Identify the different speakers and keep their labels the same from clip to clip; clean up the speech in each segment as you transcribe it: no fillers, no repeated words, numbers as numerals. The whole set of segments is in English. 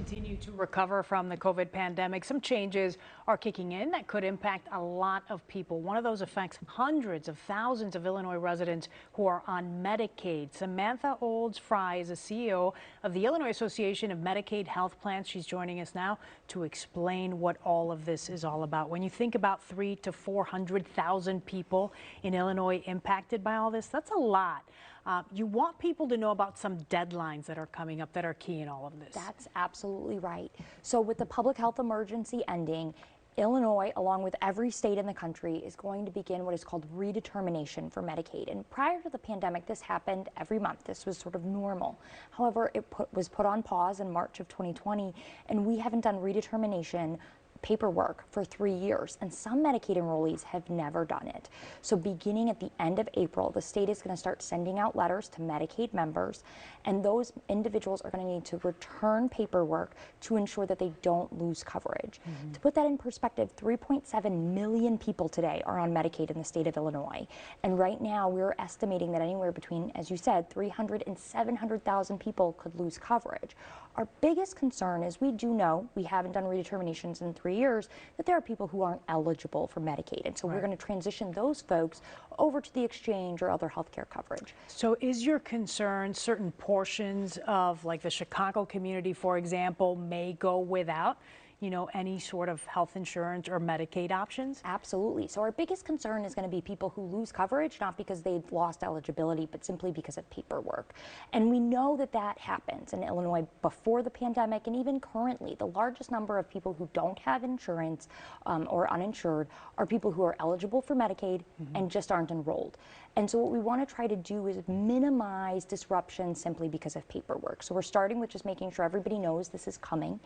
Speaker 1: continue to recover from the COVID pandemic, some changes are kicking in that could impact a lot of people. One of those affects hundreds of thousands of Illinois residents who are on Medicaid. Samantha Olds Fry is the CEO of the Illinois Association of Medicaid Health Plans. She's joining us now to explain what all of this is all about. When you think about 300,000 to 400,000 people in Illinois impacted by all this, that's a lot. You want people to know about some deadlines that are coming up that are key in all of this.
Speaker 2: That's absolutely right. So with the public health emergency ending, Illinois, along with every state in the country, is going to begin what is called redetermination for Medicaid. And prior to the pandemic, this happened every month. This was sort of normal. However, it was put on pause in March of 2020, and we haven't done redetermination paperwork for 3 years, and some Medicaid enrollees have never done it. So beginning at the end of April, the state is going to start sending out letters to Medicaid members, and those individuals are going to need to return paperwork to ensure that they don't lose coverage. To put that in perspective, 3.7 million people today are on Medicaid in the state of Illinois, and right now we're estimating that anywhere between, as you said, 300,000 and 700,000 people could lose coverage. Our biggest concern is we do know, we haven't done redeterminations in 3 years, that there are people who aren't eligible for Medicaid, and so we're going to transition those folks over to the exchange or other health care coverage.
Speaker 1: So is your concern certain portions of, like the Chicago community, for example, may go without, you know, any sort of health insurance or Medicaid options?
Speaker 2: Absolutely. So our biggest concern is going to be people who lose coverage, not because they've lost eligibility, but simply because of paperwork. And we know that that happens in Illinois before the pandemic, and even currently. The largest number of people who don't have insurance or uninsured are people who are eligible for Medicaid and just aren't enrolled. And so what we want to try to do is minimize disruption simply because of paperwork. So we're starting with just making sure everybody knows this is coming,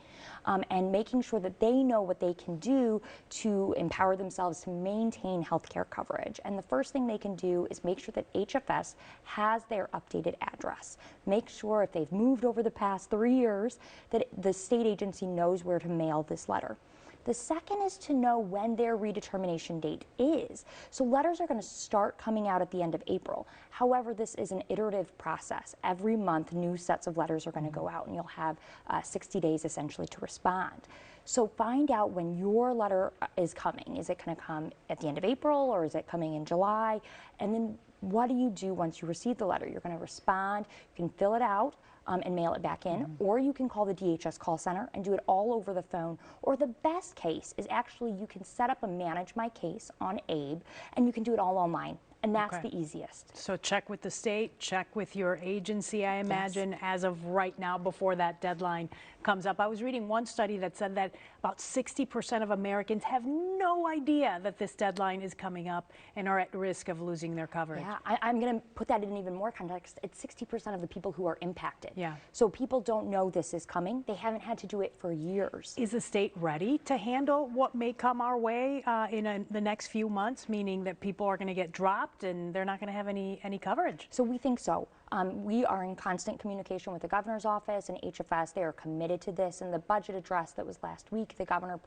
Speaker 2: and making sure that they know what they can do to empower themselves to maintain health care coverage. And the first thing they can do is make sure that HFS has their updated address. Make sure if they've moved over the past 3 years that the state agency knows where to mail this letter. The second is to know when their redetermination date is. So letters are going to start coming out at the end of April. However, this is an iterative process. Every month, new sets of letters are going to go out, and you'll have 60 days essentially to respond. So find out when your letter is coming. Is it going to come at the end of April, or is it coming in July? And then what do you do once you receive the letter? You're going to respond. You can fill it out and mail it back in, or you can call the DHS call center and do it all over the phone. Or the best case is actually you can set up a Manage My Case on ABE, and you can do it all online. And that's the easiest.
Speaker 1: So check with the state, check with your agency, I imagine, as of right now before that deadline comes up. I was reading one study that said that about 60% of Americans have no idea that this deadline is coming up and are at risk of losing their coverage.
Speaker 2: Yeah, I'm going to put that in even more context. It's 60% of the people who are impacted.
Speaker 1: Yeah.
Speaker 2: So people don't know this is coming. They haven't had to do it for years.
Speaker 1: Is the state ready to handle what may come our way in the next few months, meaning that people are going to get dropped and they're not going to have any coverage?
Speaker 2: So we think so. We are in constant communication with the governor's office and HFS. They are committed to this. In the budget address that was last week, the governor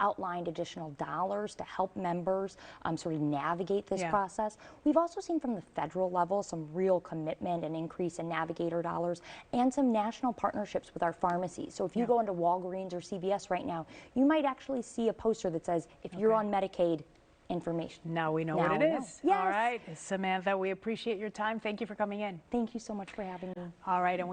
Speaker 2: outlined additional dollars to help members sort of navigate this process. We've also seen from the federal level some real commitment and increase in navigator dollars, and some national partnerships with our pharmacies. So if you go into Walgreens or CVS right now, you might actually see a poster that says, if you're on Medicaid, information.
Speaker 1: Now we know what it is.
Speaker 2: Yes.
Speaker 1: All right, Samantha, we appreciate your time. Thank you for coming in.
Speaker 2: Thank you so much for having me.
Speaker 1: All right, and we